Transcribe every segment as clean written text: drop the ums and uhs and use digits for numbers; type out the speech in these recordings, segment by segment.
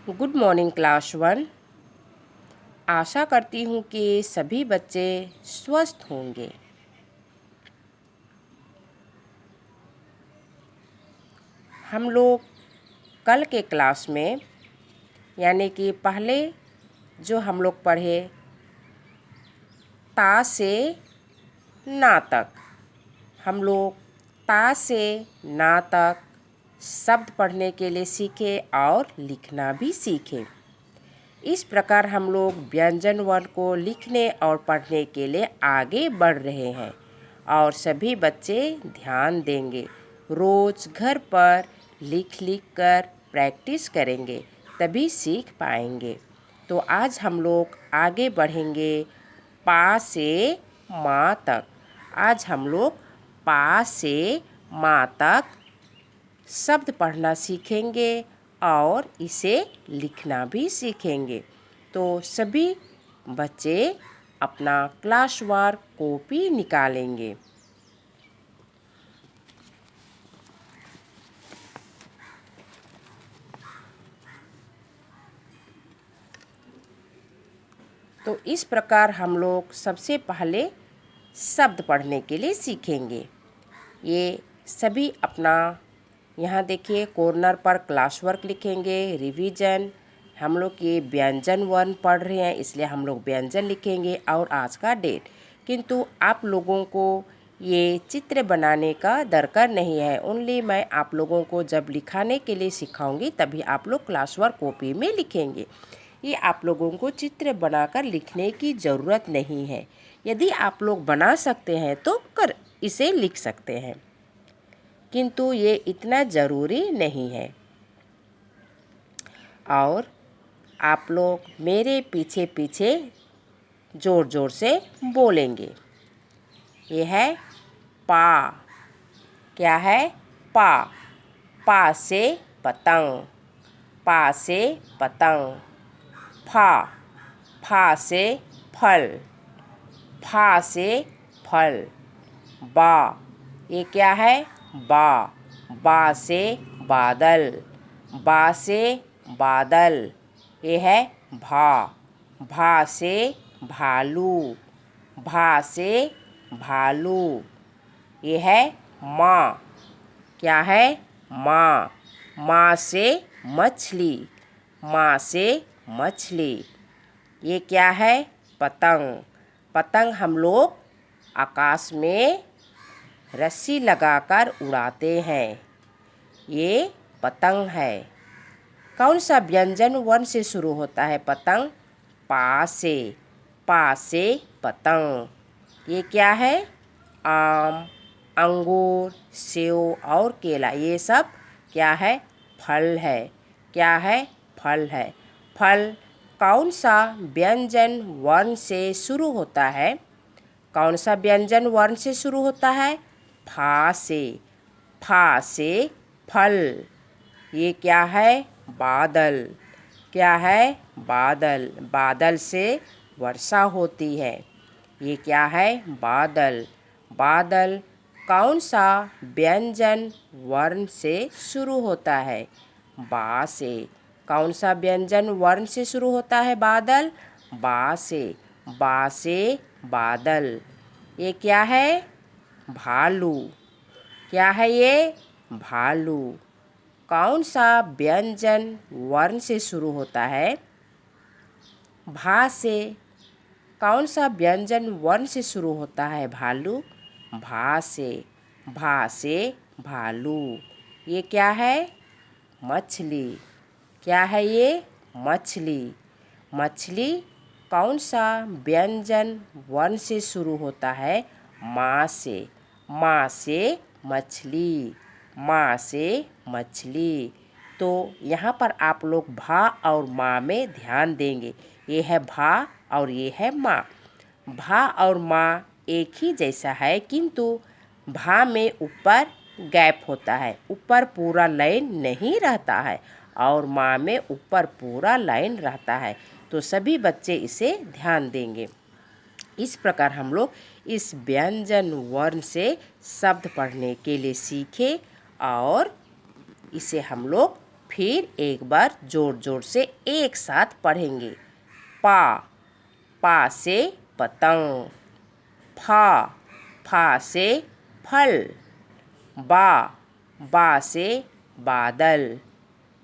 Good morning class one. आशा करती हूँ कि सभी बच्चे स्वस्थ होंगे। हम लोग कल के क्लास में यानी कि पहले जो हम लोग पढ़े ता से ना तक, हम लोग ता से ना तक शब्द पढ़ने के लिए सीखे और लिखना भी सीखे। इस प्रकार हम लोग व्यंजन वर्ण को लिखने और पढ़ने के लिए आगे बढ़ रहे हैं और सभी बच्चे ध्यान देंगे। रोज़ घर पर लिख लिख कर प्रैक्टिस करेंगे तभी सीख पाएंगे। तो आज हम लोग आगे बढ़ेंगे पा से माँ तक। आज हम लोग पा से माँ तक शब्द पढ़ना सीखेंगे और इसे लिखना भी सीखेंगे। तो सभी बच्चे अपना क्लास वर्क कॉपी निकालेंगे। तो इस प्रकार हम लोग सबसे पहले शब्द पढ़ने के लिए सीखेंगे। ये सभी अपना यहाँ देखिए कॉर्नर पर क्लास वर्क लिखेंगे, रिवीजन। हम लोग ये व्यंजन वर्ण पढ़ रहे हैं इसलिए हम लोग व्यंजन लिखेंगे और आज का डेट। किंतु आप लोगों को ये चित्र बनाने का दरकार नहीं है। ओनली मैं आप लोगों को जब लिखाने के लिए सिखाऊंगी तभी आप लोग क्लास वर्क कॉपी में लिखेंगे। ये आप लोगों को चित्र बनाकर लिखने की ज़रूरत नहीं है। यदि आप लोग बना सकते हैं तो इसे लिख सकते हैं, किंतु ये इतना ज़रूरी नहीं है। और आप लोग मेरे पीछे पीछे ज़ोर ज़ोर से बोलेंगे। ये है पा। क्या है? पा। पा से पतंग। पा से पतंग। फा। फा से फल। फा से फल। बा। ये क्या है? बा। बा से बादल। बा से बादल। ये है भा। भा से भालू। भा से भालू। ये है माँ। क्या है? माँ। माँ से मछली। माँ से मछली। ये क्या है? पतंग। पतंग हम लोग आकाश में रस्सी लगाकर उड़ाते हैं। ये पतंग है। कौन सा व्यंजन वर्ण से शुरू होता है? पतंग। पा से। पा से पतंग। ये क्या है? आम, अंगूर, सेब और केला। ये सब क्या है? फल है। क्या है? फल है। फल कौन सा व्यंजन वर्ण से शुरू होता है? कौन सा व्यंजन वर्ण से शुरू होता है? फा से। फा से फल। ये क्या है? बादल। क्या है? बादल। बादल से वर्षा होती है। ये क्या है? बादल। बादल कौन सा व्यंजन वर्ण से शुरू होता है? बा से। कौन सा व्यंजन वर्ण से शुरू होता है? बादल। बा से। बा से बादल। ये क्या है? भालू। क्या है ये? भालू। कौन सा व्यंजन वर्ण से शुरू होता है? भा से। कौन सा व्यंजन वर्ण से शुरू होता है? भालू। भा से। भा से भालू। ये क्या है? मछली। क्या है ये? मछली। मछली कौन सा व्यंजन वर्ण से शुरू होता है? माँ से। माँ से मछली। माँ से मछली। तो यहाँ पर आप लोग भा और माँ में ध्यान देंगे। ये है भा और ये है माँ। भा और माँ एक ही जैसा है, किंतु भा में ऊपर गैप होता है, ऊपर पूरा लाइन नहीं रहता है और माँ में ऊपर पूरा लाइन रहता है। तो सभी बच्चे इसे ध्यान देंगे। इस प्रकार हम लोग इस व्यंजन वर्ण से शब्द पढ़ने के लिए सीखे और इसे हम लोग फिर एक बार जोर जोर से एक साथ पढ़ेंगे। पा, पा से पतंग। फा से फल। बा से बादल।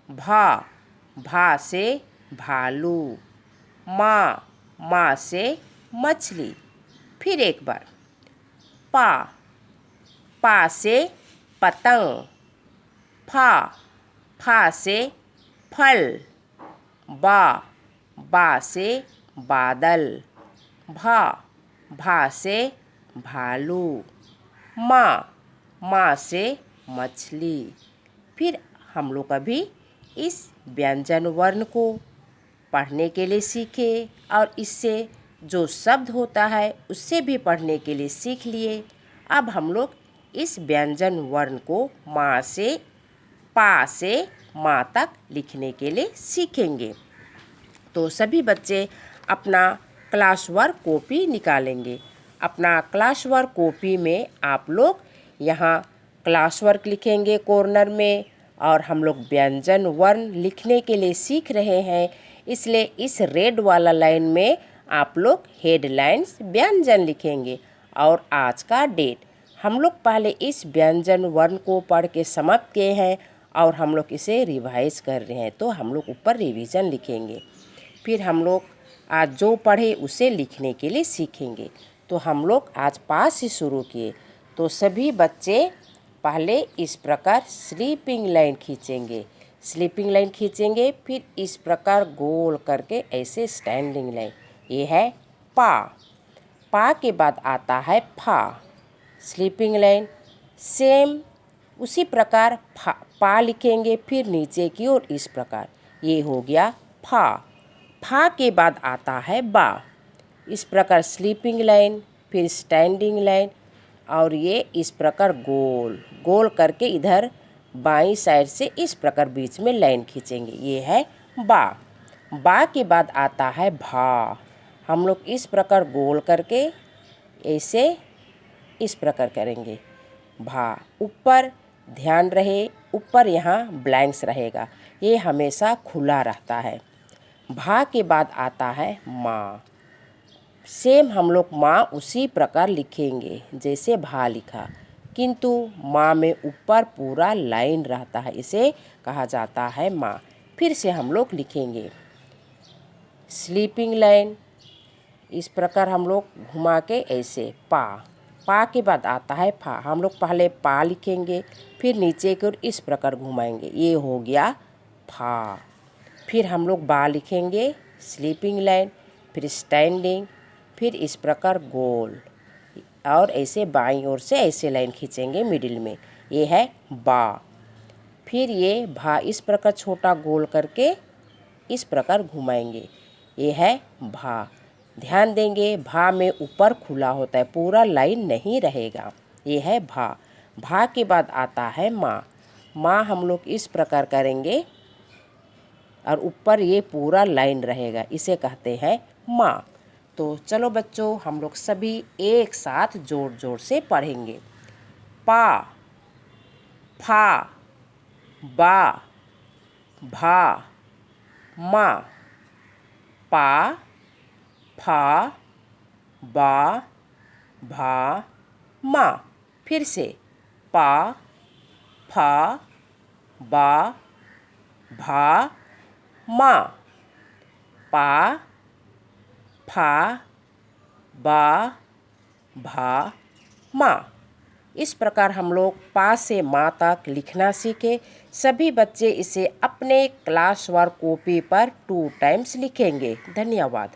भा से भालू। माँ से मछली। फिर एक बार। पा से पतंग। फा से फल। बा से बादल। भा से भालू। माँ से मछली। फिर हम लोग अभी इस व्यंजन वर्ण को पढ़ने के लिए सीखे और इससे जो शब्द होता है उससे भी पढ़ने के लिए सीख लिए। अब हम लोग इस व्यंजन वर्ण को माँ से पा से माँ तक लिखने के लिए सीखेंगे। तो सभी बच्चे अपना क्लास वर्क कॉपी निकालेंगे। अपना क्लास वर्क कॉपी में आप लोग यहाँ क्लास वर्क लिखेंगे कॉर्नर में, और हम लोग व्यंजन वर्ण लिखने के लिए सीख रहे हैं, इसलिए इस रेड वाला लाइन में आप लोग हेडलाइंस व्यंजन लिखेंगे और आज का डेट। हम लोग पहले इस व्यंजन वर्ण को पढ़ के समाप्त किए हैं और हम लोग इसे रिवाइज कर रहे हैं, तो हम लोग ऊपर रिवीजन लिखेंगे। फिर हम लोग आज जो पढ़े उसे लिखने के लिए सीखेंगे। तो हम लोग आज पा से शुरू किए, तो सभी बच्चे पहले इस प्रकार स्लीपिंग लाइन खींचेंगे। स्लीपिंग लाइन खींचेंगे, फिर इस प्रकार गोल करके ऐसे स्टैंडिंग लाइन। ये है पा के बाद आता है फा, स्लीपिंग लाइन। सेम उसी प्रकार पा लिखेंगे, फिर नीचे की ओर इस प्रकार। ये हो गया फा के बाद आता है बा, इस प्रकार स्लीपिंग लाइन, फिर स्टैंडिंग लाइन, और ये इस प्रकार गोल गोल करके इधर बाईं साइड से इस प्रकार बीच में लाइन खींचेंगे। ये है बा के बाद आता है भा। हम लोग इस प्रकार गोल करके ऐसे इस प्रकार करेंगे भा। ऊपर ध्यान रहे, ऊपर यहाँ ब्लैंक्स रहेगा, ये हमेशा खुला रहता है। भा के बाद आता है माँ। सेम हम लोग माँ उसी प्रकार लिखेंगे जैसे भा लिखा, किंतु माँ में ऊपर पूरा लाइन रहता है, इसे कहा जाता है माँ। फिर से हम लोग लिखेंगे स्लीपिंग लाइन, इस प्रकार हम लोग घुमा के ऐसे पा के बाद आता है फा। हम लोग पहले पा लिखेंगे, फिर नीचे की ओर इस प्रकार घुमाएंगे, ये हो गया फा। फिर हम लोग बा लिखेंगे स्लीपिंग लाइन, फिर स्टैंडिंग, फिर इस प्रकार गोल, और ऐसे बाईं ओर से ऐसे लाइन खींचेंगे मिडिल में, ये है बा। फिर ये भा इस प्रकार छोटा गोल करके इस प्रकार घुमाएंगे, ये है भा। ध्यान देंगे भा में ऊपर खुला होता है, पूरा लाइन नहीं रहेगा, ये है भा के बाद आता है माँ हम लोग इस प्रकार करेंगे और ऊपर ये पूरा लाइन रहेगा, इसे कहते हैं माँ। तो चलो बच्चों, हम लोग सभी एक साथ जोर जोर से पढ़ेंगे। पा, फा, बा, भा, माँ। पा, फा, बा, भा, माँ। फिर से पा, फा, बा, भा, माँ। पा, फा, बा, भा, माँ। इस प्रकार हम लोग पा से माँ तक लिखना सीखे। सभी बच्चे इसे अपने क्लास वर्क कॉपी पर 2 टाइम्स लिखेंगे। धन्यवाद।